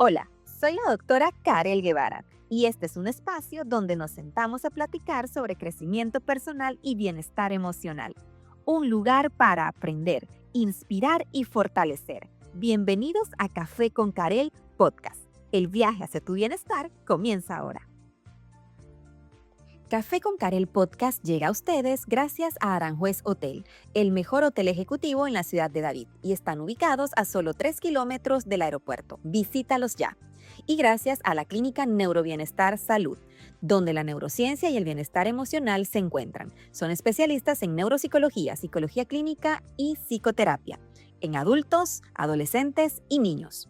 Hola, soy la doctora Karel Guevara y este es un espacio donde nos sentamos a platicar sobre crecimiento personal y bienestar emocional. Un lugar para aprender, inspirar y fortalecer. Bienvenidos a Café con Karel Podcast. El viaje hacia tu bienestar comienza ahora. Café con Karel Podcast llega a ustedes gracias a Aranjuez Hotel, el mejor hotel ejecutivo en la ciudad de David, y están ubicados a solo 3 kilómetros del aeropuerto. Visítalos ya. Y gracias a la Clínica Neurobienestar Salud, donde la neurociencia y el bienestar emocional se encuentran. Son especialistas en neuropsicología, psicología clínica y psicoterapia, en adultos, adolescentes y niños.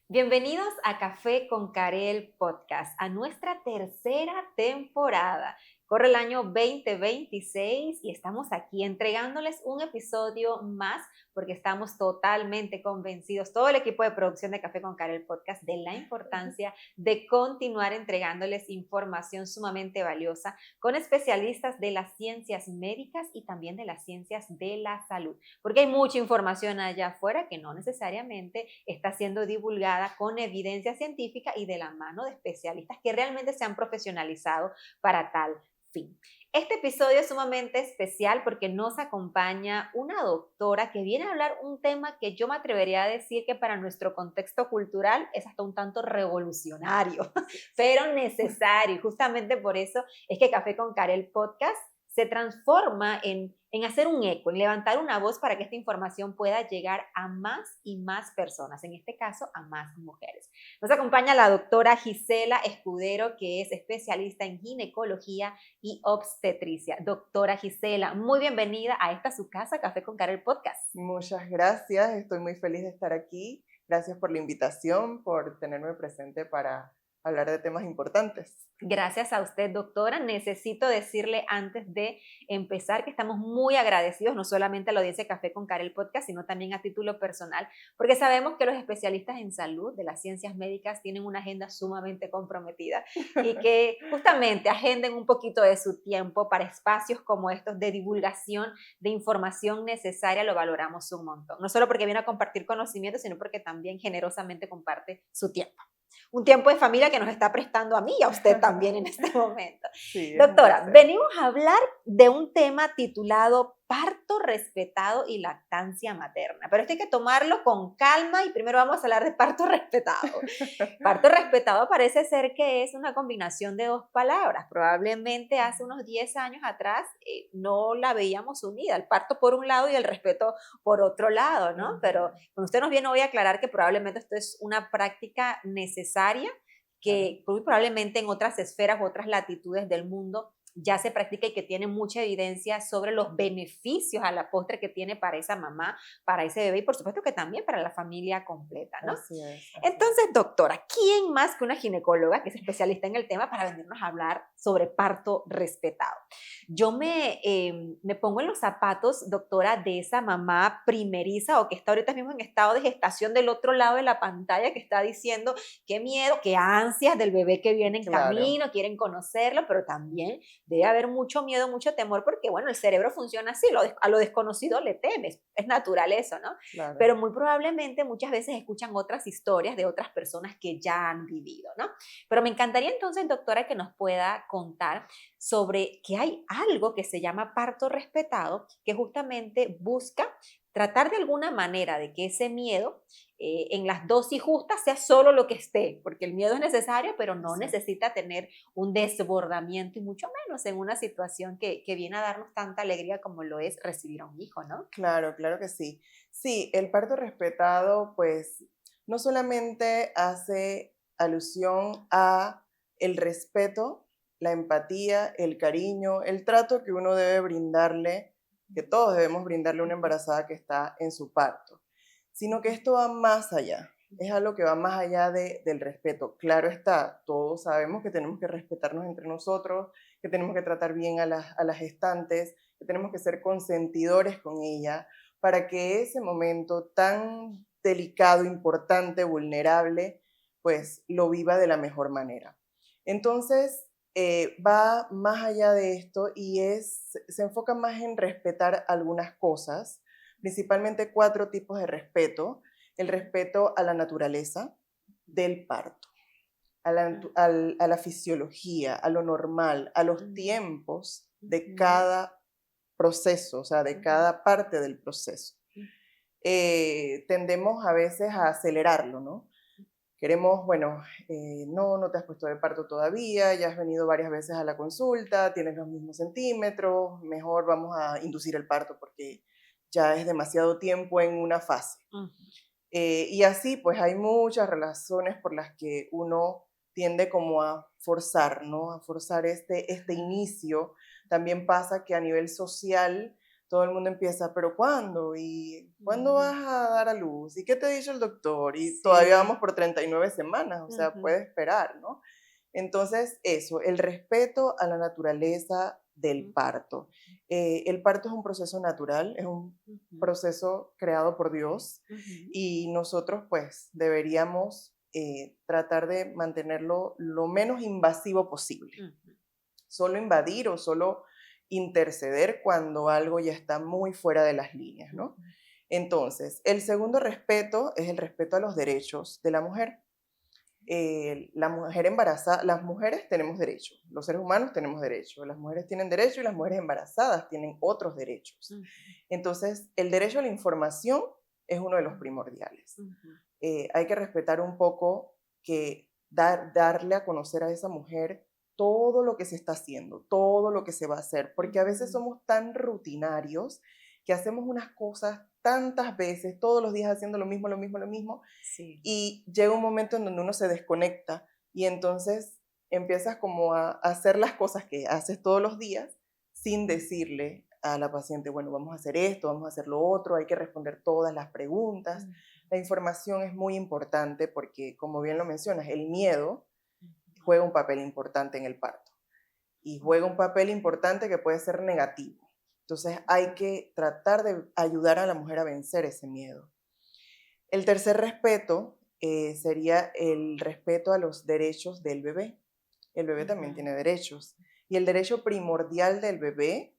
Bienvenidos a Café con Karel Podcast, a nuestra tercera temporada. Corre el año 2026 y estamos aquí entregándoles un episodio más porque estamos totalmente convencidos, todo el equipo de producción de Café con Karel Podcast, de la importancia de continuar entregándoles información sumamente valiosa con especialistas de las ciencias médicas y también de las ciencias de la salud, porque hay mucha información allá afuera que no necesariamente está siendo divulgada con evidencia científica y de la mano de especialistas que realmente se han profesionalizado para tal fin. Este episodio es sumamente especial porque nos acompaña una doctora que viene a hablar un tema que yo me atrevería a decir que para nuestro contexto cultural es hasta un tanto revolucionario, pero necesario. Justamente por eso es que Café con Karel Podcast se transforma en hacer un eco, en levantar una voz para que esta información pueda llegar a más y más personas, en este caso a más mujeres. Nos acompaña la doctora Gisela Escudero, que es especialista en ginecología y obstetricia. Doctora Gisela, muy bienvenida a esta su casa, Café con Karel Podcast. Muchas gracias, estoy muy feliz de estar aquí. Gracias por la invitación, por tenerme presente para hablar de temas importantes. Gracias a usted, doctora. Necesito decirle antes de empezar que estamos muy agradecidos, no solamente a la audiencia de Café con Karel Podcast, sino también a título personal, porque sabemos que los especialistas en salud de las ciencias médicas tienen una agenda sumamente comprometida y que justamente agenden un poquito de su tiempo para espacios como estos de divulgación de información necesaria, lo valoramos un montón. No solo porque viene a compartir conocimiento, sino porque también generosamente comparte su tiempo. Un tiempo de familia que nos está prestando a mí y a usted también en este momento. Sí, es un Doctora, placer. venimos a hablar de un tema titulado parto respetado y lactancia materna, pero esto hay que tomarlo con calma y primero vamos a hablar de parto respetado. Parto respetado parece ser que es una combinación de dos palabras. Probablemente hace unos 10 años atrás no la veíamos unida, el parto por un lado y el respeto por otro lado, ¿no? Pero cuando usted nos viene hoy a aclarar que probablemente esto es una práctica necesaria que muy probablemente en otras esferas u otras latitudes del mundo ya se practica y que tiene mucha evidencia sobre los beneficios a la postre que tiene para esa mamá, para ese bebé y por supuesto que también para la familia completa, ¿no? Así es. Entonces, doctora, ¿quién más que una ginecóloga que es especialista en el tema para venirnos a hablar sobre parto respetado? Yo me pongo en los zapatos, doctora, de esa mamá primeriza o que está ahorita mismo en estado de gestación del otro lado de la pantalla que está diciendo qué miedo, qué ansias del bebé que viene en camino, quieren conocerlo, pero también debe haber mucho miedo, mucho temor, porque bueno, el cerebro funciona así, a lo desconocido le temes, es natural eso, ¿no? Claro. Pero muy probablemente muchas veces escuchan otras historias de otras personas que ya han vivido, ¿no? Pero me encantaría entonces, doctora, que nos pueda contar sobre que hay algo que se llama parto respetado, que justamente busca tratar de alguna manera de que ese miedo en las dosis justas sea solo lo que esté, porque el miedo es necesario, pero no necesita tener un desbordamiento y mucho menos en una situación que viene a darnos tanta alegría como lo es recibir a un hijo, ¿no? Claro, claro que sí. Sí, el parto respetado, pues, no solamente hace alusión a el respeto, la empatía, el cariño, el trato que uno debe brindarle, que todos debemos brindarle a una embarazada que está en su parto, sino que esto va más allá. Es algo que va más allá del respeto. Claro está, todos sabemos que tenemos que respetarnos entre nosotros, que tenemos que tratar bien a las gestantes, que tenemos que ser consentidores con ella para que ese momento tan delicado, importante, vulnerable, pues lo viva de la mejor manera. Entonces, va más allá de esto y se enfoca más en respetar algunas cosas, principalmente 4 tipos de respeto, el respeto a la naturaleza del parto, a la fisiología, a lo normal, a los tiempos de cada proceso, o sea, de cada parte del proceso. Tendemos a veces a acelerarlo, ¿no? Queremos, bueno, no te has puesto de parto todavía, ya has venido varias veces a la consulta, tienes los mismos centímetros, mejor vamos a inducir el parto porque ya es demasiado tiempo en una fase. Y así, pues hay muchas razones por las que uno tiende como a forzar, ¿no? A forzar este inicio. También pasa que a nivel social todo el mundo empieza, ¿pero cuándo? ¿Y cuándo vas a dar a luz? ¿Y qué te ha dicho el doctor? Y todavía vamos por 39 semanas, o sea, puede esperar, ¿no? Entonces, eso, el respeto a la naturaleza del parto. El parto es un proceso natural, es un proceso creado por Dios y nosotros pues deberíamos tratar de mantenerlo lo menos invasivo posible. Solo invadir o solo interceder cuando algo ya está muy fuera de las líneas, ¿no? Entonces, el segundo respeto es el respeto a los derechos de la mujer. La mujer embarazada, las mujeres tenemos derechos, los seres humanos tenemos derechos, las mujeres tienen derechos y las mujeres embarazadas tienen otros derechos. Entonces, el derecho a la información es uno de los primordiales. Hay que respetar un poco que darle a conocer a esa mujer todo lo que se está haciendo, todo lo que se va a hacer, porque a veces somos tan rutinarios que hacemos unas cosas tantas veces, todos los días haciendo lo mismo, sí. Y llega un momento en donde uno se desconecta y entonces empiezas como a hacer las cosas que haces todos los días sin decirle a la paciente, bueno, vamos a hacer esto, vamos a hacer lo otro, hay que responder todas las preguntas. La información es muy importante porque, como bien lo mencionas, el miedo juega un papel importante en el parto y juega un papel importante que puede ser negativo. Entonces hay que tratar de ayudar a la mujer a vencer ese miedo. El tercer respeto sería el respeto a los derechos del bebé. El bebé también tiene derechos. Y el derecho primordial del bebé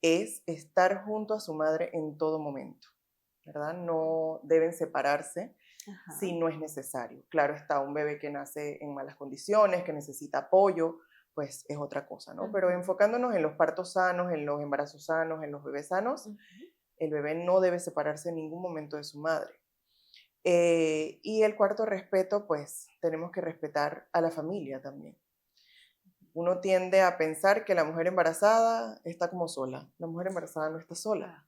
es estar junto a su madre en todo momento, ¿verdad? No deben separarse si no es necesario. Claro está, un bebé que nace en malas condiciones, que necesita apoyo, pues es otra cosa, ¿no? Pero enfocándonos en los partos sanos, en los embarazos sanos, en los bebés sanos, el bebé no debe separarse en ningún momento de su madre. Y el cuarto respeto, pues tenemos que respetar a la familia también. Uno tiende a pensar que la mujer embarazada está como sola. La mujer embarazada no está sola.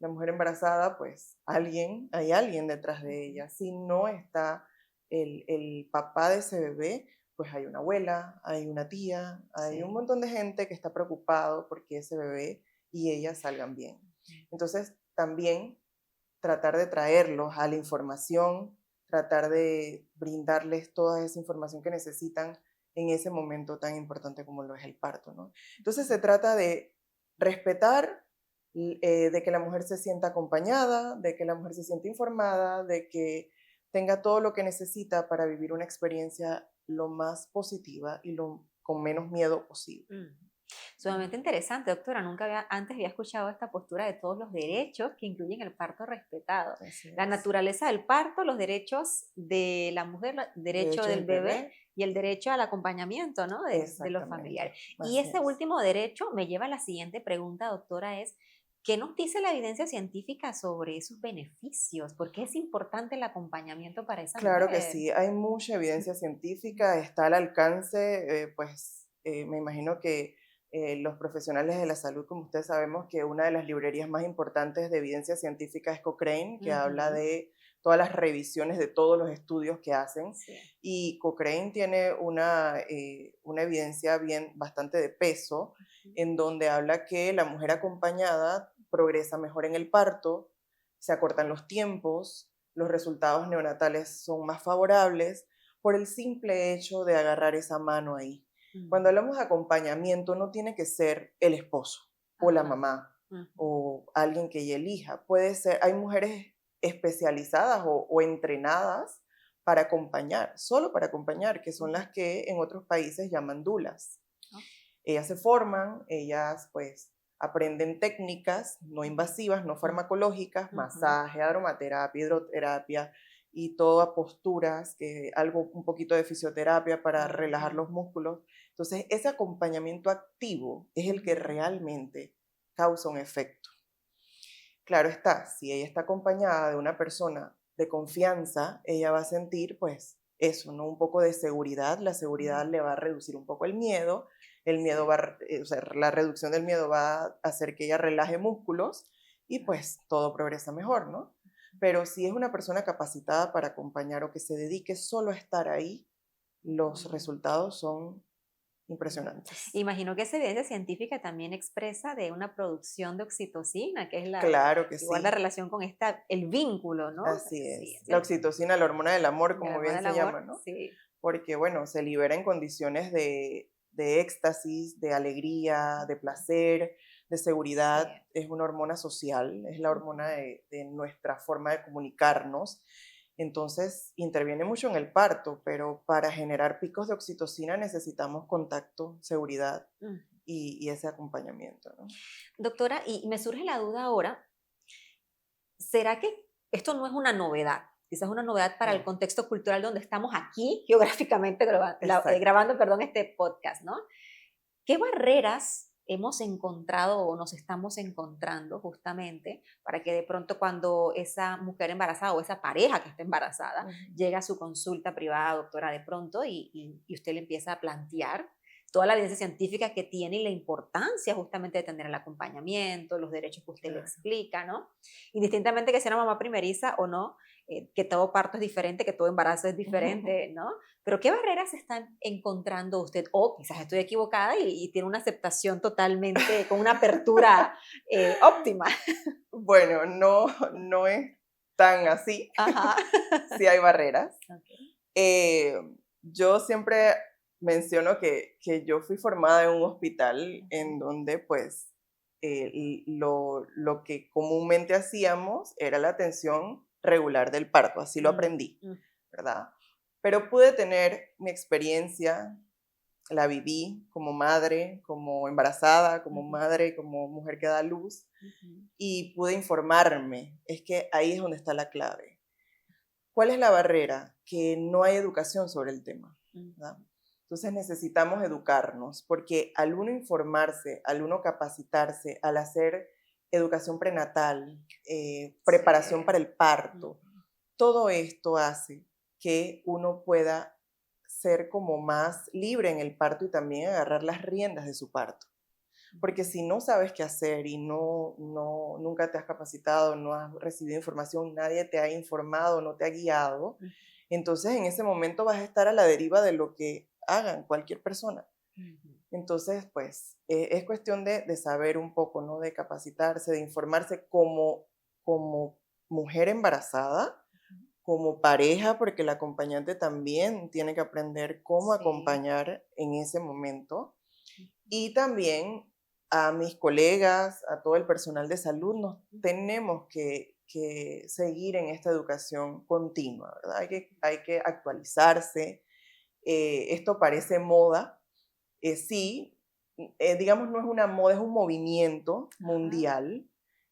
La mujer embarazada, pues hay alguien detrás de ella. Si no está el papá de ese bebé, pues hay una abuela, hay una tía, hay un montón de gente que está preocupado porque ese bebé y ella salgan bien. Entonces, también tratar de traerlos a la información, tratar de brindarles toda esa información que necesitan en ese momento tan importante como lo es el parto, ¿no? Entonces se trata de respetar, de que la mujer se sienta acompañada, de que la mujer se sienta informada, de que tenga todo lo que necesita para vivir una experiencia lo más positiva y con menos miedo posible. Sumamente interesante, doctora. Nunca antes había escuchado esta postura de todos los derechos que incluyen el parto respetado. La naturaleza del parto, los derechos de la mujer, el derecho del bebé y el derecho al acompañamiento, ¿no? de los familiares. Y ese último derecho me lleva a la siguiente pregunta, doctora, es ¿qué nos dice la evidencia científica sobre esos beneficios? ¿Por qué es importante el acompañamiento para esa mujer? Claro que sí, hay mucha evidencia científica, está al alcance, me imagino que los profesionales de la salud, como ustedes sabemos, que una de las librerías más importantes de evidencia científica es Cochrane, que habla de todas las revisiones de todos los estudios que hacen. Y Cochrane tiene una evidencia bastante de peso, en donde habla que la mujer acompañada progresa mejor en el parto, se acortan los tiempos, los resultados neonatales son más favorables por el simple hecho de agarrar esa mano ahí. Cuando hablamos de acompañamiento, no tiene que ser el esposo o la mamá o alguien que ella elija. Puede ser, hay mujeres especializadas o entrenadas para acompañar, solo para acompañar, que son las que en otros países llaman dulas. Ellas se forman, ellas pues aprenden técnicas no invasivas, no farmacológicas, masaje, aromaterapia, hidroterapia, y todas posturas, que algo un poquito de fisioterapia para relajar los músculos. Entonces, ese acompañamiento activo es el que realmente causa un efecto. Claro está, si ella está acompañada de una persona de confianza, ella va a sentir pues eso, ¿no? Un poco de seguridad. La seguridad le va a reducir un poco el miedo o sea, la reducción del miedo va a hacer que ella relaje músculos y pues todo progresa mejor, ¿no? Pero si es una persona capacitada para acompañar o que se dedique solo a estar ahí, los resultados son impresionantes. Imagino que esa evidencia científica también expresa de una producción de oxitocina, que es Claro que igual la sí, relación con el vínculo, ¿no? así Sí, es. es La cierto. oxitocina, la hormona del amor, El como hormona bien del se llama, amor, ¿no? sí. Porque, bueno, se libera en condiciones de éxtasis, de alegría, de placer, de Sí. seguridad. Es una hormona social, es la hormona de nuestra forma de comunicarnos. Entonces, interviene mucho en el parto, pero para generar picos de oxitocina necesitamos contacto, seguridad Ujú. y ese acompañamiento, ¿no? Doctora, y me surge la duda ahora, ¿será que esto no es una novedad? Quizás una novedad para el Mm, contexto cultural donde estamos aquí, geográficamente exacto. grabando, perdón, este podcast, ¿no? ¿Qué barreras hemos encontrado o nos estamos encontrando justamente para que de pronto cuando esa mujer embarazada o esa pareja que está embarazada Ujú. llega a su consulta privada, doctora, de pronto y usted le empieza a plantear toda la evidencia científica que tiene y la importancia justamente de tener el acompañamiento, los derechos que usted le Claro. explica, ¿no? Indistintamente que sea una mamá primeriza o no, que todo parto es diferente, que todo embarazo es diferente, ¿no? Pero ¿qué barreras están encontrando usted? O quizás estoy equivocada y tiene una aceptación totalmente, con una apertura óptima. Bueno, no, no es tan así. Ajá. Sí hay barreras. Ok. Eh, yo siempre menciono que yo fui formada en un hospital en donde pues lo que comúnmente hacíamos era la atención regular del parto, así lo Mm, aprendí, mm, ¿verdad? Pero pude tener mi experiencia, la viví como madre, como embarazada, como ujú, madre, como mujer que da luz ujú, y pude informarme. Es que ahí es donde está la clave. ¿Cuál es la barrera? Que no hay educación sobre el tema, ¿verdad? ujú. Entonces necesitamos educarnos, porque al uno informarse, al uno capacitarse, al hacer educación prenatal, Sí. preparación para el Ujú, parto, todo esto hace que uno pueda ser como más libre en el parto y también agarrar las riendas de su parto. Porque ujú. si no sabes qué hacer y nunca te has capacitado, no has recibido información, nadie te ha informado, no te ha guiado, entonces en ese momento vas a estar a la deriva de lo que hagan cualquier persona. Ujú. Entonces, pues es cuestión de saber un poco, ¿no? De capacitarse, de informarse como mujer embarazada, como pareja, porque el acompañante también tiene que aprender cómo Sí. acompañar en ese momento y también a mis colegas, a todo el personal de salud, nos tenemos que seguir en esta educación continua, ¿verdad? Hay que actualizarse. Esto parece moda. Sí, digamos, no es una moda, es un movimiento Ajá. mundial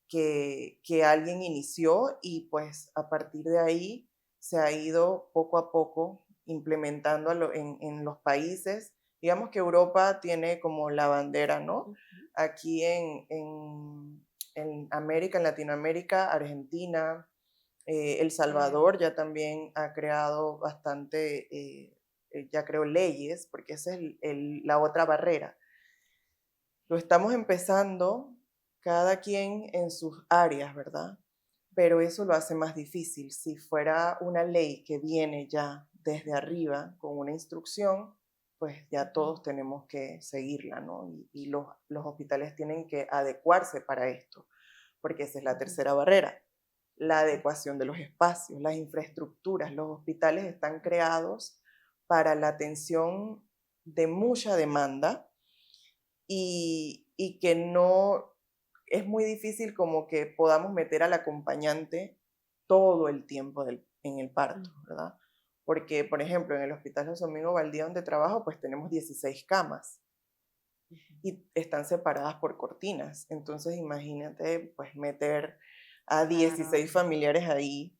que alguien inició y pues a partir de ahí se ha ido poco a poco implementando en los países. Digamos que Europa tiene como la bandera, ¿no? Ujú. Aquí en América, en Latinoamérica, Argentina, El Sí. Salvador ya también ha creado bastante, ya creo, leyes, porque esa es la otra barrera. Lo estamos empezando cada quien en sus áreas, ¿verdad? Pero eso lo hace más difícil. Si fuera una ley que viene ya desde arriba con una instrucción, pues ya Ujú. todos tenemos que seguirla, ¿no? Y los hospitales tienen que adecuarse para esto, porque esa es la Ujú. tercera barrera, la adecuación de los espacios, las infraestructuras. Los hospitales están creados para la atención de mucha demanda y que no es muy difícil como que podamos meter al acompañante todo el tiempo en el parto, Ujú. ¿verdad? Porque, por ejemplo, en el Hospital José Domingo Valdía donde trabajo, pues tenemos 16 camas Ujú. y están separadas por cortinas. Entonces, imagínate, pues meter a Claro. 16 familiares ahí.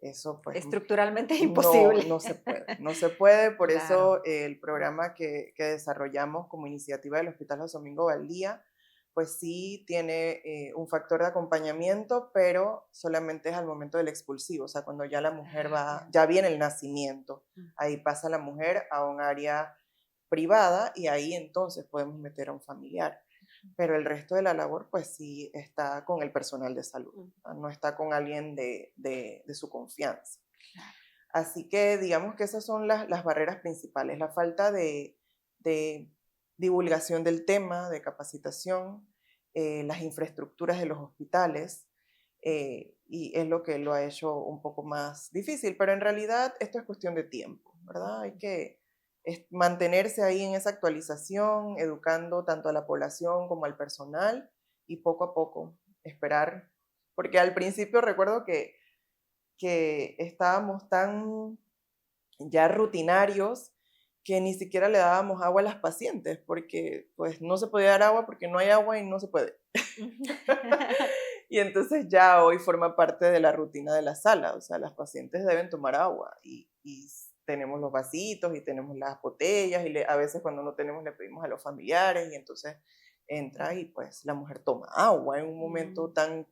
Eso pues estructuralmente es imposible. no se puede, por Claro. eso el programa que desarrollamos como iniciativa del Hospital José Domingo Valdía, pues sí tiene un factor de acompañamiento, pero solamente es al momento del expulsivo, o sea, cuando ya la mujer va, ya viene el nacimiento, ahí pasa la mujer a un área privada y ahí entonces podemos meter a un familiar. Pero el resto de la labor, pues sí está con el personal de salud, no está con alguien de su confianza. Así que digamos que esas son las barreras principales, la falta de divulgación del tema, de capacitación, las infraestructuras de los hospitales, y es lo que lo ha hecho un poco más difícil, pero en realidad esto es cuestión de tiempo, ¿verdad? Hay que mantenerse ahí en esa actualización, educando tanto a la población como al personal y poco a poco esperar, porque al principio recuerdo que estábamos tan ya rutinarios que ni siquiera le dábamos agua a las pacientes, porque pues no se podía dar agua porque no hay agua y no se puede. Y entonces ya hoy forma parte de la rutina de la sala, o sea, las pacientes deben tomar agua y tenemos los vasitos y tenemos las botellas y a veces cuando no tenemos le pedimos a los familiares y entonces entra y pues la mujer toma agua en un momento tan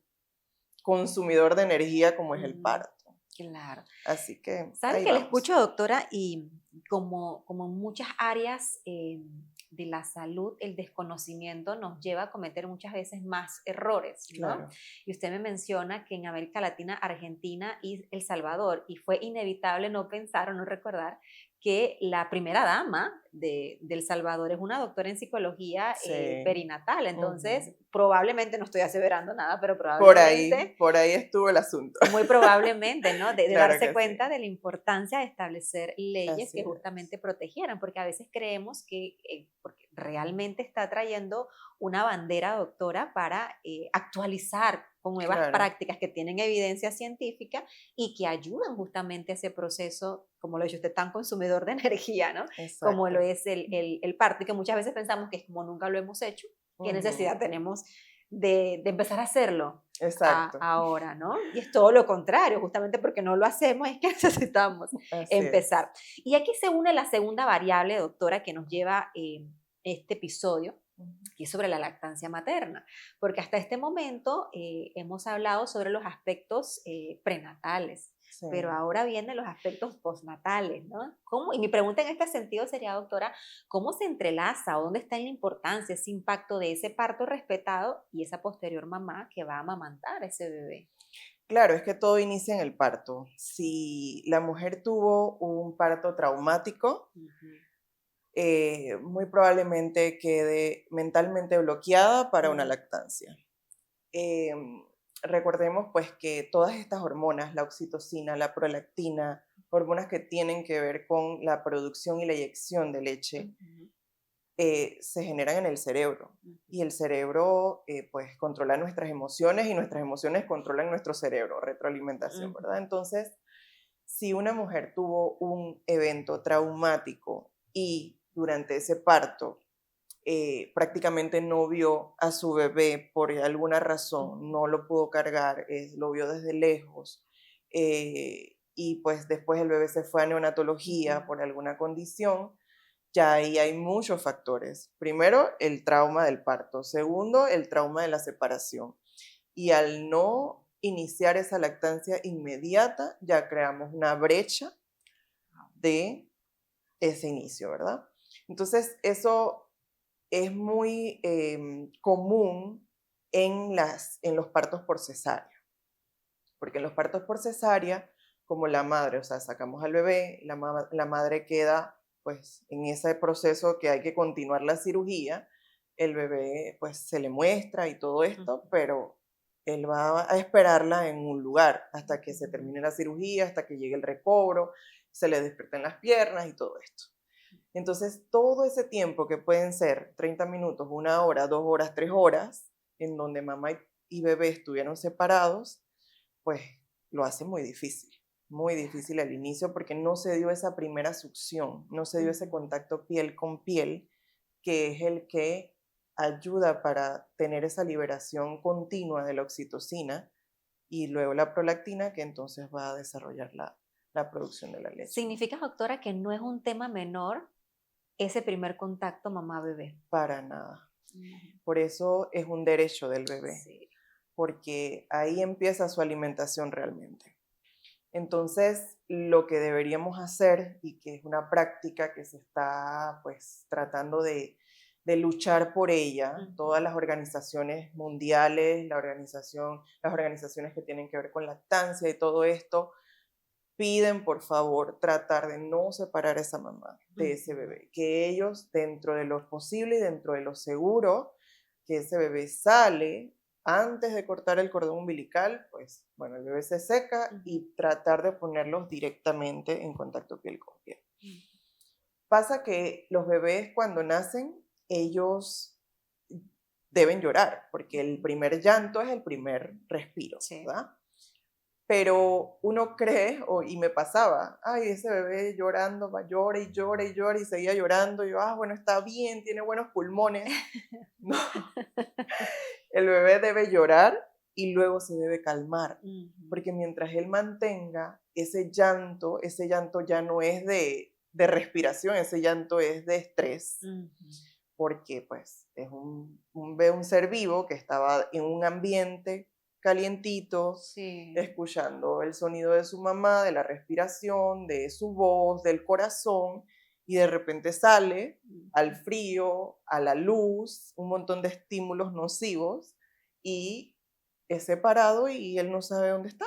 consumidor de energía como es el parto. Claro. Así que ¿Sabe ahí que le vamos. escucho, doctora? Y como en muchas áreas de la salud, el desconocimiento nos lleva a cometer muchas veces más errores, ¿no? Claro. Y usted me menciona que en América Latina, Argentina y El Salvador, y fue inevitable no pensar o no recordar que la primera dama de El Salvador es una doctora en psicología Sí. perinatal. Entonces, probablemente, no estoy aseverando nada, pero Por probablemente ahí estuvo el asunto. muy probablemente, ¿no? De Claro darse que cuenta sí. de la importancia de establecer leyes Así que es. justamente protegieran, porque a veces creemos que porque realmente está trayendo una bandera doctora para actualizar con nuevas Claro, prácticas que tienen evidencia científica y que ayudan justamente a ese proceso, como lo ha dicho usted, tan consumidor de energía, ¿no? Como lo exacto. es el parto, y que muchas veces pensamos que como nunca lo hemos hecho, ¿qué Ujú. necesidad tenemos de empezar a hacerlo Exacto. ahora, ¿no? Y es todo lo contrario, justamente porque no lo hacemos, es que necesitamos Así es. empezar. Y aquí se une la segunda variable, doctora, que nos lleva este episodio, y es sobre la lactancia materna, porque hasta este momento hemos hablado sobre los aspectos prenatales, Sí. pero ahora vienen los aspectos postnatales, ¿no? ¿Cómo? Y mi pregunta en este sentido sería, doctora, ¿cómo se entrelaza o dónde está la importancia, ese impacto de ese parto respetado y esa posterior mamá que va a amamantar a ese bebé? Claro, es que todo inicia en el parto. Si la mujer tuvo un parto traumático, muy probablemente quede mentalmente bloqueada para una lactancia. Recordemos pues que todas estas hormonas, la oxitocina, la prolactina, hormonas que tienen que ver con la producción y la eyección de leche, se generan en el cerebro. Y el cerebro pues controla nuestras emociones y nuestras emociones controlan nuestro cerebro, retroalimentación, ¿verdad? Entonces, si una mujer tuvo un evento traumático y durante ese parto prácticamente no vio a su bebé por alguna razón, no lo pudo cargar, lo vio desde lejos, y pues después el bebé se fue a neonatología por alguna condición, ya ahí hay muchos factores. Primero, el trauma del parto. Segundo, el trauma de la separación. Y al no iniciar esa lactancia inmediata, ya creamos una brecha de ese inicio, ¿verdad? Entonces, eso es muy común en los partos por cesárea, porque en los partos por cesárea, como la madre, o sea, sacamos al bebé, la madre queda pues en ese proceso que hay que continuar la cirugía, el bebé pues se le muestra y todo esto, pero él va a esperarla en un lugar hasta que se termine la cirugía, hasta que llegue el recobro, se le despierten las piernas y todo esto. Entonces, todo ese tiempo que pueden ser 30 minutos, 1 hora, 2 horas, 3 horas, en donde mamá y bebé estuvieron separados, pues lo hace muy difícil al inicio porque no se dio esa primera succión, no se dio ese contacto piel con piel, que es el que ayuda para tener esa liberación continua de la oxitocina y luego la prolactina, que entonces va a desarrollar la producción de la leche. Significa, doctora, que no es un tema menor ese primer contacto mamá-bebé. Para nada. Por eso es un derecho del bebé, Sí. porque ahí empieza su alimentación realmente. Entonces, lo que deberíamos hacer, y que es una práctica que se está pues tratando de luchar por ella, todas las organizaciones mundiales, las organizaciones que tienen que ver con lactancia y todo esto, piden por favor tratar de no separar a esa mamá de ese bebé, que ellos dentro de lo posible y dentro de lo seguro, que ese bebé sale antes de cortar el cordón umbilical, pues bueno, el bebé se seca y tratar de ponerlos directamente en contacto piel con piel. Pasa que los bebés cuando nacen, ellos deben llorar, porque el primer llanto es el primer respiro, ¿verdad? Pero uno cree, y me pasaba, ay, ese bebé llorando, llora y llora y llora y seguía llorando, y yo, bueno, está bien, tiene buenos pulmones. No, el bebé debe llorar y luego se debe calmar, porque mientras él mantenga ese llanto ya no es de respiración, ese llanto es de estrés, porque pues es un ser vivo que estaba en un ambiente calientito, escuchando el sonido de su mamá, de la respiración, de su voz, del corazón, y de repente sale al frío, a la luz, un montón de estímulos nocivos, y es separado y él no sabe dónde está.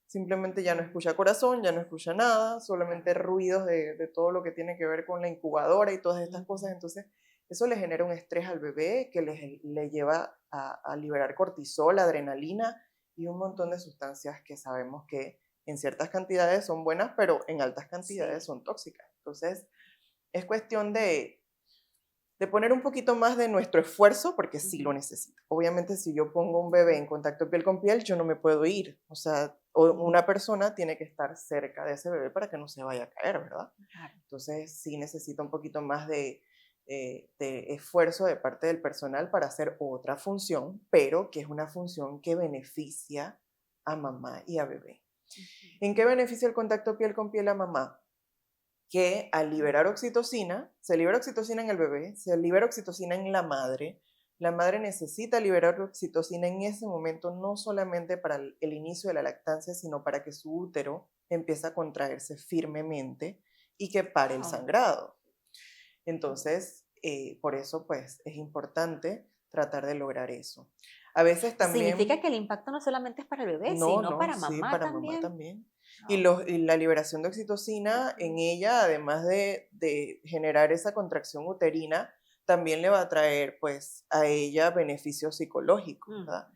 Simplemente ya no escucha corazón, ya no escucha nada, solamente ruidos de todo lo que tiene que ver con la incubadora y todas estas cosas. Entonces, eso le genera un estrés al bebé que le lleva a liberar cortisol, adrenalina y un montón de sustancias que sabemos que en ciertas cantidades son buenas, pero en altas cantidades son tóxicas. Entonces, es cuestión de poner un poquito más de nuestro esfuerzo, porque sí lo necesita. Obviamente, si yo pongo un bebé en contacto piel con piel, yo no me puedo ir. O sea, una persona tiene que estar cerca de ese bebé para que no se vaya a caer, ¿verdad? Claro. Entonces, sí necesita un poquito más de esfuerzo de parte del personal para hacer otra función, pero que es una función que beneficia a mamá y a bebé. ¿En qué beneficia el contacto piel con piel a mamá? Que al liberar oxitocina, se libera oxitocina en el bebé, se libera oxitocina en la madre necesita liberar oxitocina en ese momento, no solamente para el inicio de la lactancia, sino para que su útero empiece a contraerse firmemente y que pare el sangrado. Entonces, por eso pues es importante tratar de lograr eso. A veces también... Significa que el impacto no solamente es para el bebé, sino para sí, mamá para también. mamá también. Y la liberación de oxitocina en ella, además de generar esa contracción uterina, también le va a traer pues a ella beneficios psicológicos, ¿verdad?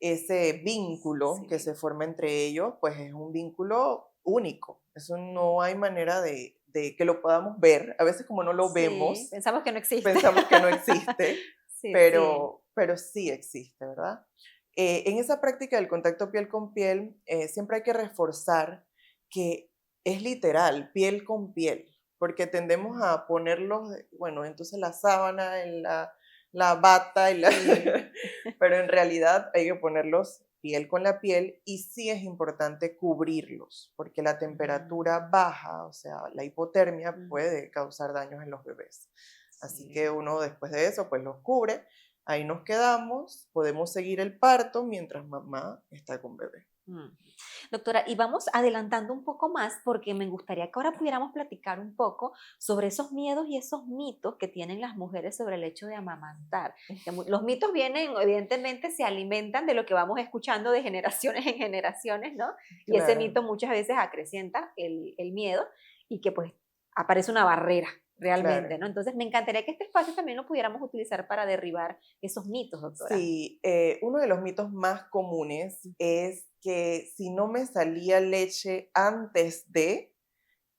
Ese vínculo que se forma entre ellos, pues es un vínculo único. Eso no hay manera de que lo podamos ver. A veces como no lo vemos, pensamos que no existe. Pensamos que no existe, pero sí existe, ¿verdad? En esa práctica del contacto piel con piel, siempre hay que reforzar que es literal, piel con piel, porque tendemos a ponerlos, bueno, entonces la sábana, en la bata, pero en realidad hay que ponerlos piel con la piel y sí es importante cubrirlos, porque la temperatura baja, o sea, la hipotermia puede causar daños en los bebés. Así que uno después de eso pues los cubre, ahí nos quedamos, podemos seguir el parto mientras mamá está con bebé. Doctora, y vamos adelantando un poco más porque me gustaría que ahora pudiéramos platicar un poco sobre esos miedos y esos mitos que tienen las mujeres sobre el hecho de amamantar. Los mitos vienen, evidentemente, se alimentan de lo que vamos escuchando de generaciones en generaciones, ¿no? Y ese mito muchas veces acrecienta el miedo y que pues aparece una barrera realmente, ¿no? Entonces me encantaría que este espacio también lo pudiéramos utilizar para derribar esos mitos, doctora. Sí, uno de los mitos más comunes es que si no me salía leche antes de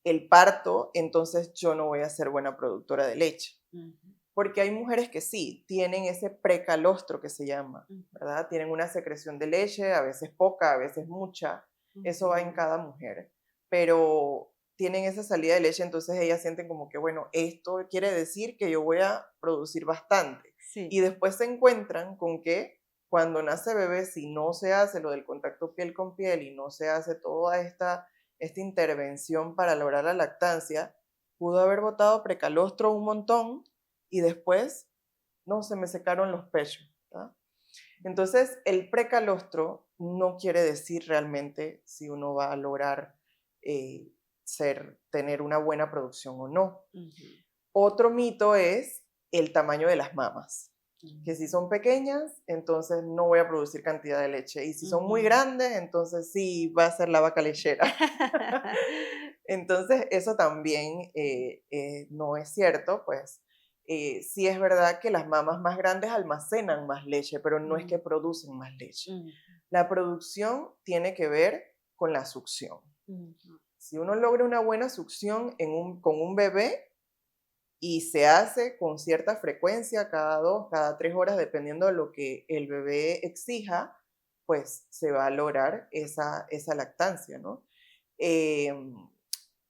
el parto, entonces yo no voy a ser buena productora de leche. Porque hay mujeres que sí, tienen ese precalostro que se llama, ¿verdad? Tienen una secreción de leche, a veces poca, a veces mucha. Eso va en cada mujer. Pero tienen esa salida de leche, entonces ellas sienten como que, bueno, esto quiere decir que yo voy a producir bastante. Y después se encuentran con que cuando nace bebé, si no se hace lo del contacto piel con piel y no se hace toda esta intervención para lograr la lactancia, pudo haber botado precalostro un montón y después, no, se me secaron los pechos. ¿Tá? Entonces, el precalostro no quiere decir realmente si uno va a lograr eh, tener una buena producción o no. Otro mito es el tamaño de las mamas, que si son pequeñas, entonces no voy a producir cantidad de leche, y si son muy grandes, entonces sí va a ser la vaca lechera. Entonces, eso también no es cierto, pues sí es verdad que las mamas más grandes almacenan más leche, pero no es que producen más leche. La producción tiene que ver con la succión. Si uno logra una buena succión con un bebé, y se hace con cierta frecuencia, cada 2, cada 3 horas, dependiendo de lo que el bebé exija, pues se va a lograr esa lactancia, ¿no?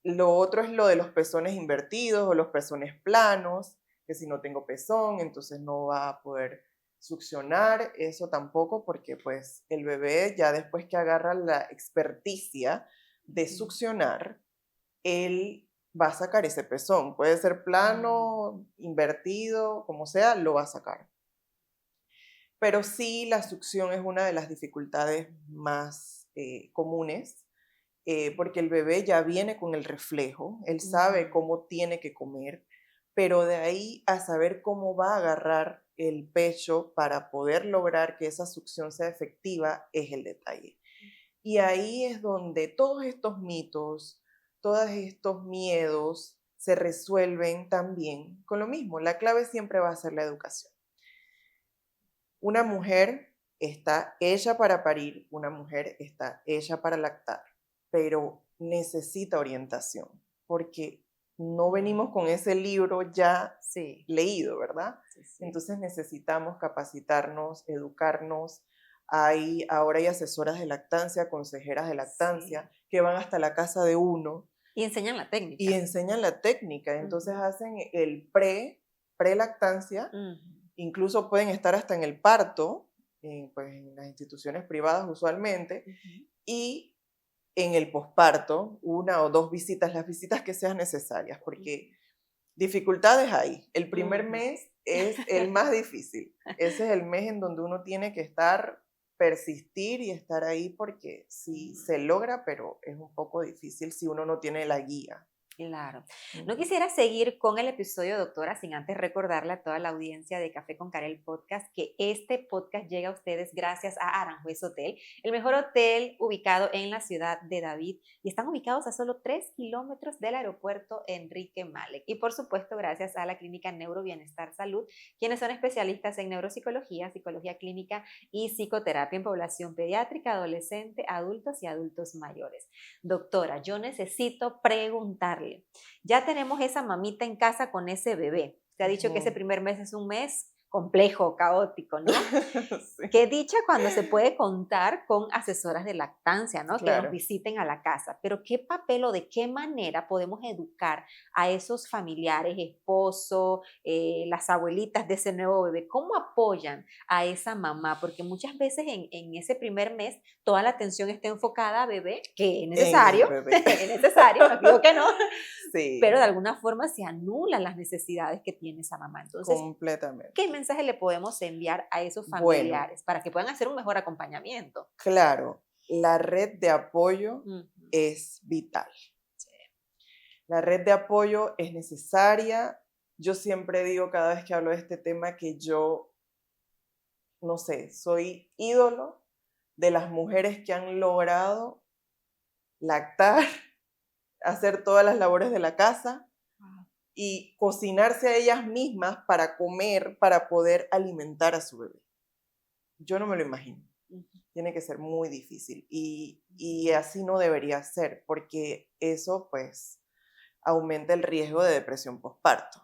Lo otro es lo de los pezones invertidos o los pezones planos, que si no tengo pezón, entonces no va a poder succionar, eso tampoco, porque pues el bebé ya después que agarra la experticia de succionar, él va a sacar ese pezón. Puede ser plano, invertido, como sea, lo va a sacar. Pero sí, la succión es una de las dificultades más comunes, porque el bebé ya viene con el reflejo, él sabe cómo tiene que comer, pero de ahí a saber cómo va a agarrar el pecho para poder lograr que esa succión sea efectiva es el detalle. Y ahí es donde todos estos mitos, todos estos miedos se resuelven también con lo mismo. La clave siempre va a ser la educación. Una mujer está hecha para parir, una mujer está hecha para lactar, pero necesita orientación, porque no venimos con ese libro ya leído, ¿verdad? Sí. Entonces necesitamos capacitarnos, educarnos. Ahora hay asesoras de lactancia, consejeras de lactancia, que van hasta la casa de uno. Y enseñan la técnica. Y enseñan la técnica. Entonces hacen el pre-lactancia. Incluso pueden estar hasta en el parto, pues en las instituciones privadas usualmente, y en el posparto, 1 o 2 visitas, las visitas que sean necesarias, porque dificultades hay. El primer mes es el más difícil. Ese es el mes en donde uno tiene que persistir y estar ahí, porque sí se logra, pero es un poco difícil si uno no tiene la guía. Claro. No quisiera seguir con el episodio, doctora, sin antes recordarle a toda la audiencia de Café con Karel Podcast que este podcast llega a ustedes gracias a Aranjuez Hotel, el mejor hotel ubicado en la ciudad de David, y están ubicados a solo 3 kilómetros del aeropuerto Enrique Malek. Y por supuesto, gracias a la clínica Neurobienestar Salud, quienes son especialistas en neuropsicología, psicología clínica y psicoterapia en población pediátrica, adolescente, adultos y adultos mayores. Doctora, yo necesito preguntarle, ya tenemos esa mamita en casa con ese bebé. Se ha dicho que ese primer mes es un mes complejo, caótico, ¿no? Sí. Qué dicha cuando se puede contar con asesoras de lactancia, ¿no? Claro. Que nos visiten a la casa. Pero ¿qué papel o de qué manera podemos educar a esos familiares, esposo, las abuelitas de ese nuevo bebé? ¿Cómo apoyan a esa mamá? Porque muchas veces en ese primer mes toda la atención está enfocada a bebé, que es necesario, es necesario, no digo que no, sí. Pero de alguna forma se anulan las necesidades que tiene esa mamá. Entonces, completamente. ¿Qué mensaje le podemos enviar a esos familiares para que puedan hacer un mejor acompañamiento? Claro, la red de apoyo es vital. Sí. La red de apoyo es necesaria. Yo siempre digo cada vez que hablo de este tema que yo, no sé, soy ídolo de las mujeres que han logrado lactar, hacer todas las labores de la casa y cocinarse a ellas mismas para comer, para poder alimentar a su bebé. Yo no me lo imagino. Tiene que ser muy difícil y así no debería ser, porque eso pues aumenta el riesgo de depresión postparto.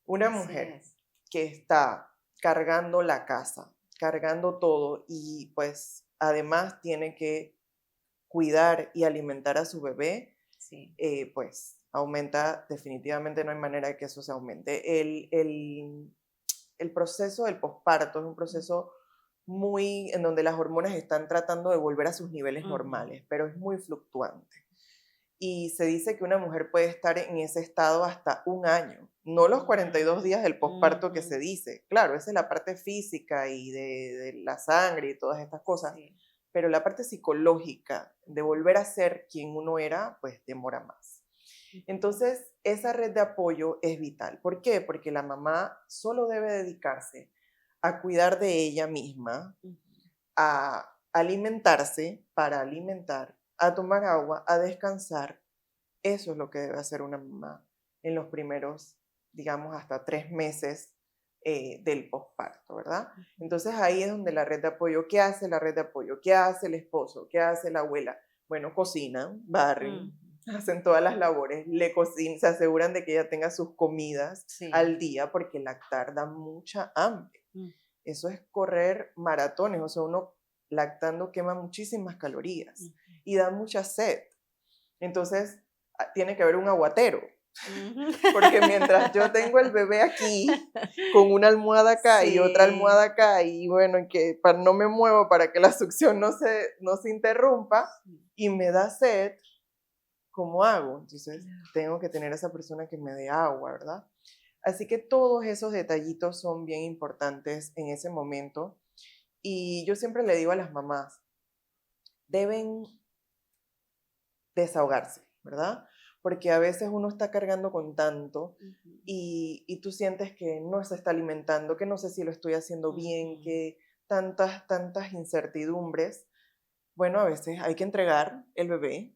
Una mujer que está cargando la casa, cargando todo y pues además tiene que cuidar y alimentar a su bebé, pues aumenta, definitivamente no hay manera de que eso se aumente. El proceso del posparto es un proceso en donde las hormonas están tratando de volver a sus niveles normales, pero es muy fluctuante. Y se dice que una mujer puede estar en ese estado hasta un año, no los 42 días del posparto que se dice. Claro, esa es la parte física y de la sangre y todas estas cosas, Sí. pero la parte psicológica de volver a ser quien uno era, pues demora más. Entonces, esa red de apoyo es vital. ¿Por qué? Porque la mamá solo debe dedicarse a cuidar de ella misma, a alimentarse para alimentar, a tomar agua, a descansar. Eso es lo que debe hacer una mamá en los primeros, digamos, hasta 3 meses del posparto, ¿verdad? Entonces ahí es donde la red de apoyo, ¿qué hace la red de apoyo? ¿Qué hace el esposo? ¿Qué hace la abuela? Bueno, cocinan, barren, hacen todas las labores, le cocinan, se aseguran de que ella tenga sus comidas al día, porque lactar da mucha hambre. Eso es correr maratones, o sea, uno lactando quema muchísimas calorías y da mucha sed. Entonces, tiene que haber un aguatero, porque mientras yo tengo el bebé aquí, con una almohada acá y otra almohada acá, y bueno, que no me muevo para que la succión no se interrumpa, y me da sed, ¿cómo hago? Entonces, tengo que tener a esa persona que me dé agua, ¿verdad? Así que todos esos detallitos son bien importantes en ese momento. Y yo siempre le digo a las mamás, deben desahogarse, ¿verdad? Porque a veces uno está cargando con tanto y tú sientes que no se está alimentando, que no sé si lo estoy haciendo bien, que tantas incertidumbres. Bueno, a veces hay que entregar el bebé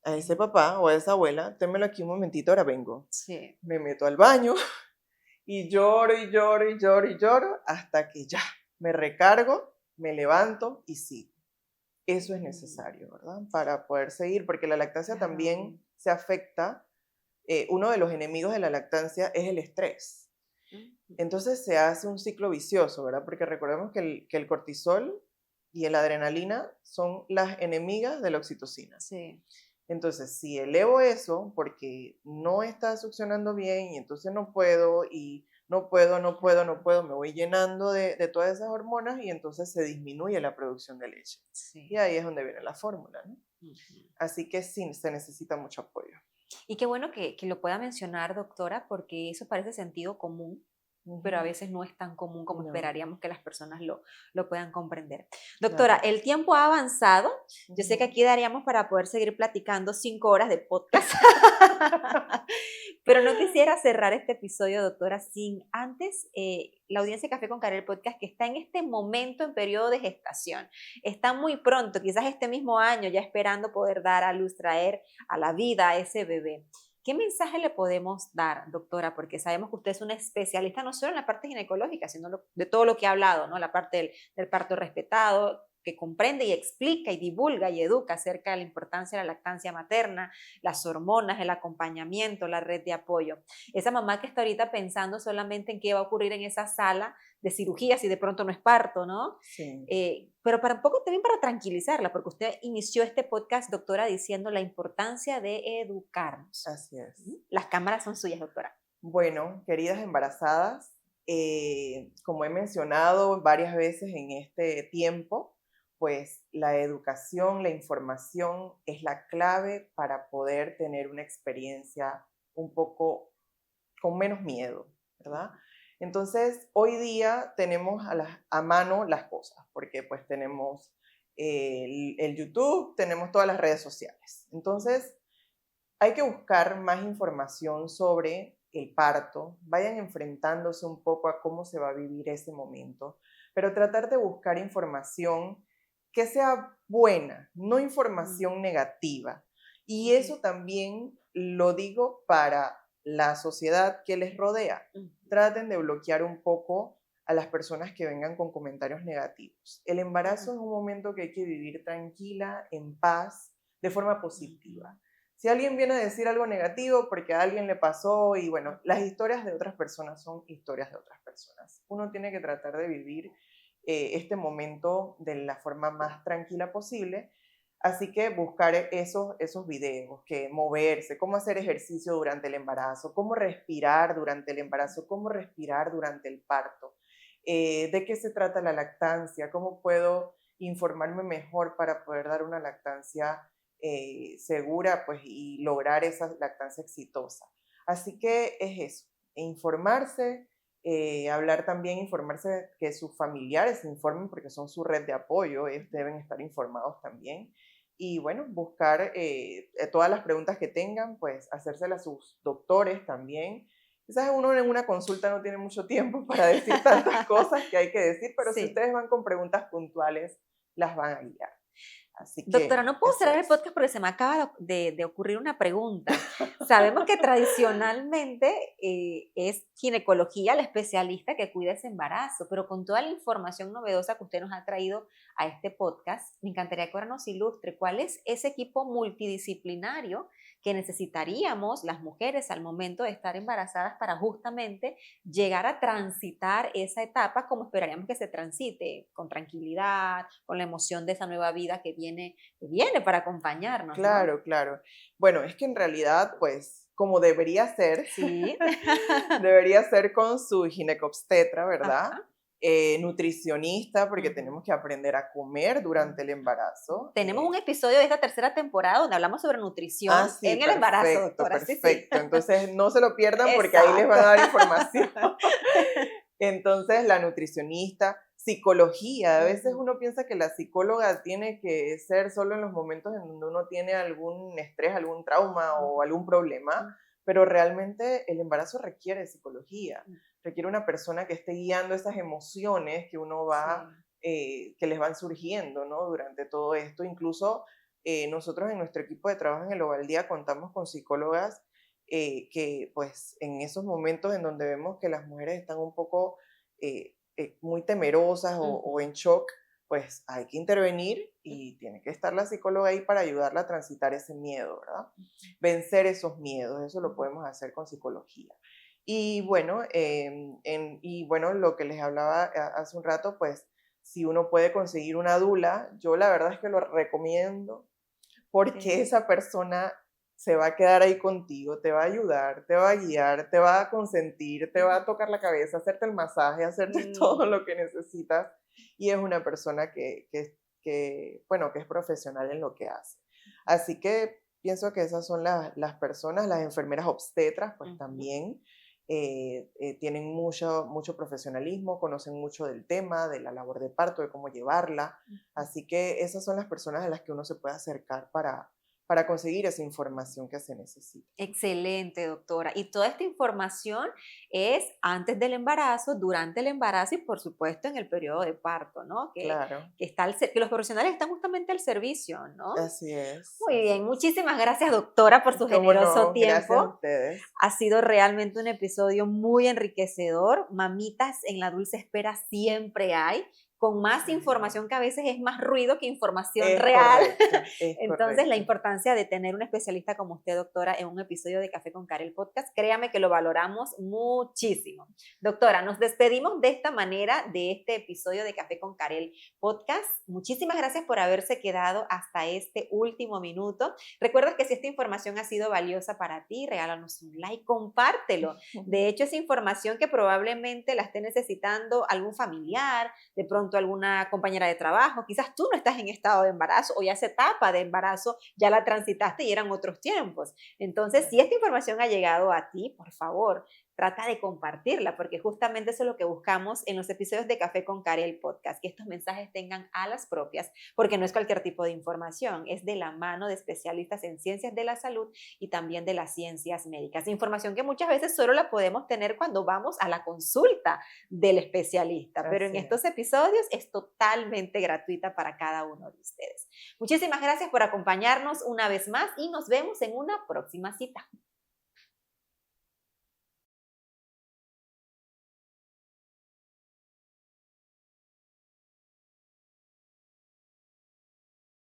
a ese papá o a esa abuela, témelo aquí un momentito, ahora vengo. Sí. Me meto al baño y lloro y lloro y lloro y lloro hasta que ya me recargo, me levanto y sigo. Eso es necesario, ¿verdad? Para poder seguir, porque la lactancia también se afecta. Uno de los enemigos de la lactancia es el estrés. Entonces se hace un ciclo vicioso, ¿verdad? Porque recordemos que el cortisol y la adrenalina son las enemigas de la oxitocina. Sí. Entonces, si elevo eso porque no está succionando bien y entonces no puedo y no puedo, me voy llenando de todas esas hormonas y entonces se disminuye la producción de leche. Sí. Y ahí es donde viene la fórmula, ¿no? Así que sí, se necesita mucho apoyo. Y qué bueno que lo pueda mencionar, doctora, porque eso parece sentido común, pero a veces no es tan común como esperaríamos que las personas lo puedan comprender. Doctora, el tiempo ha avanzado. Yo sé que aquí daríamos para poder seguir platicando 5 horas de podcast, pero no quisiera cerrar este episodio, doctora, sin antes la audiencia de Café con Karel Podcast, que está en este momento en periodo de gestación. Está muy pronto, quizás este mismo año, ya esperando poder dar a luz, traer a la vida a ese bebé. ¿Qué mensaje le podemos dar, doctora? Porque sabemos que usted es una especialista no solo en la parte ginecológica, sino de todo lo que ha hablado, ¿no? La parte del parto respetado, que comprende y explica y divulga y educa acerca de la importancia de la lactancia materna, las hormonas, el acompañamiento, la red de apoyo. Esa mamá que está ahorita pensando solamente en qué va a ocurrir en esa sala de cirugía si de pronto no es parto, ¿no? Sí. Pero para un poco también para tranquilizarla, porque usted inició este podcast, doctora, diciendo la importancia de educarnos. Así es. Las cámaras son suyas, doctora. Bueno, queridas embarazadas, como he mencionado varias veces en este tiempo, pues la educación, la información es la clave para poder tener una experiencia un poco con menos miedo, ¿verdad? Entonces, hoy día tenemos a mano las cosas, porque pues tenemos el YouTube, tenemos todas las redes sociales. Entonces, hay que buscar más información sobre el parto, vayan enfrentándose un poco a cómo se va a vivir ese momento, pero tratar de buscar información que sea buena, no información negativa. Y eso también lo digo para la sociedad que les rodea. Traten de bloquear un poco a las personas que vengan con comentarios negativos. El embarazo es un momento que hay que vivir tranquila, en paz, de forma positiva. Si alguien viene a decir algo negativo porque a alguien le pasó y bueno, las historias de otras personas son historias de otras personas. Uno tiene que tratar de vivir este momento de la forma más tranquila posible. Así que buscar esos videos, que moverse, cómo hacer ejercicio durante el embarazo, cómo respirar durante el embarazo, cómo respirar durante el parto. de qué se trata la lactancia, cómo puedo informarme mejor para poder dar una lactancia segura, pues, y lograr esa lactancia exitosa. Así que es eso, informarse, hablar también, informarse que sus familiares se informen porque son su red de apoyo, ellos deben estar informados también. Y bueno, buscar todas las preguntas que tengan, pues hacérselas a sus doctores también. Quizás uno en una consulta no tiene mucho tiempo para decir tantas cosas que hay que decir, pero si Sí. ustedes van con preguntas puntuales, las van a guiar. Así Doctora, que no puedo eso cerrar el es. podcast porque se me acaba de ocurrir una pregunta. Sabemos que tradicionalmente es ginecología la especialista que cuida ese embarazo, pero con toda la información novedosa que usted nos ha traído a este podcast, me encantaría que ahora nos ilustre cuál es ese equipo multidisciplinario que necesitaríamos las mujeres al momento de estar embarazadas para justamente llegar a transitar esa etapa como esperaríamos que se transite, con tranquilidad, con la emoción de esa nueva vida que viene para acompañarnos, ¿no? Claro, claro. Bueno, es que en realidad, pues, como debería ser, Sí. debería ser con su ginecobstetra, ¿verdad? Ajá. Nutricionista, porque Ujú. tenemos que aprender a comer durante el embarazo. Tenemos un episodio de esta tercera temporada donde hablamos sobre nutrición Sí, en el embarazo, perfecto, doctora. Sí, sí. perfecto. Entonces, no se lo pierdan porque ahí les van Exacto. a dar información. Entonces, la nutricionista, psicología. A veces Ujú. uno piensa que la psicóloga tiene que ser solo en los momentos en donde uno tiene algún estrés, algún trauma o algún problema, pero realmente el embarazo requiere psicología, requiere una persona que esté guiando esas emociones que uno Sí. va, que les van surgiendo, ¿no? Durante todo esto. Incluso nosotros en nuestro equipo de trabajo en el Ovaldía contamos con psicólogas que pues en esos momentos en donde vemos que las mujeres están un poco muy temerosas o Ujú. en shock, pues hay que intervenir y tiene que estar la psicóloga ahí para ayudarla a transitar ese miedo, ¿verdad? Vencer esos miedos, eso lo podemos hacer con psicología. Y bueno, y bueno, lo que les hablaba hace un rato, pues si uno puede conseguir una dula, yo la verdad es que lo recomiendo porque Sí. esa persona se va a quedar ahí contigo, te va a ayudar, te va a guiar, te va a consentir, te va a tocar la cabeza, hacerte el masaje, hacerte todo Mm. lo que necesitas. Y es una persona bueno, que es profesional en lo que hace. Así que pienso que esas son las personas, las enfermeras obstetras, pues Ujú. también tienen mucho profesionalismo, conocen mucho del tema, de la labor de parto, de cómo llevarla. Así que esas son las personas a las que uno se puede acercar para conseguir esa información que se necesita. Excelente, doctora. Y toda esta información es antes del embarazo, durante el embarazo y por supuesto en el periodo de parto, ¿no? Claro, Que los profesionales están justamente al servicio, ¿no? así es, Muy así bien, es. muchísimas gracias, doctora, por su Cómo generoso no, gracias a tiempo. ustedes. Ha sido realmente un episodio muy enriquecedor. Mamitas en la dulce espera siempre hay, con más información que a veces es más ruido que información Es real. correcto, es Entonces, la correcto. importancia de tener una especialista como usted, doctora, en un episodio de Café con Karel Podcast, créame que lo valoramos muchísimo. Doctora, nos despedimos de esta manera de este episodio de Café con Karel Podcast. Muchísimas gracias por haberse quedado hasta este último minuto. Recuerda que si esta información ha sido valiosa para ti, regálanos un like, compártelo. De hecho, es información que probablemente la esté necesitando algún familiar, de pronto alguna compañera de trabajo. Quizás tú no estás en estado de embarazo o ya esa etapa de embarazo ya la transitaste y eran otros tiempos. Entonces, si esta información ha llegado a ti, por favor, trata de compartirla, porque justamente eso es lo que buscamos en los episodios de Café con Karel Podcast, que estos mensajes tengan alas propias, porque no es cualquier tipo de información, es de la mano de especialistas en ciencias de la salud y también de las ciencias médicas. Información que muchas veces solo la podemos tener cuando vamos a la consulta del especialista, pero en Así estos es. episodios es totalmente gratuita para cada uno de ustedes. Muchísimas gracias por acompañarnos una vez más y nos vemos en una próxima cita.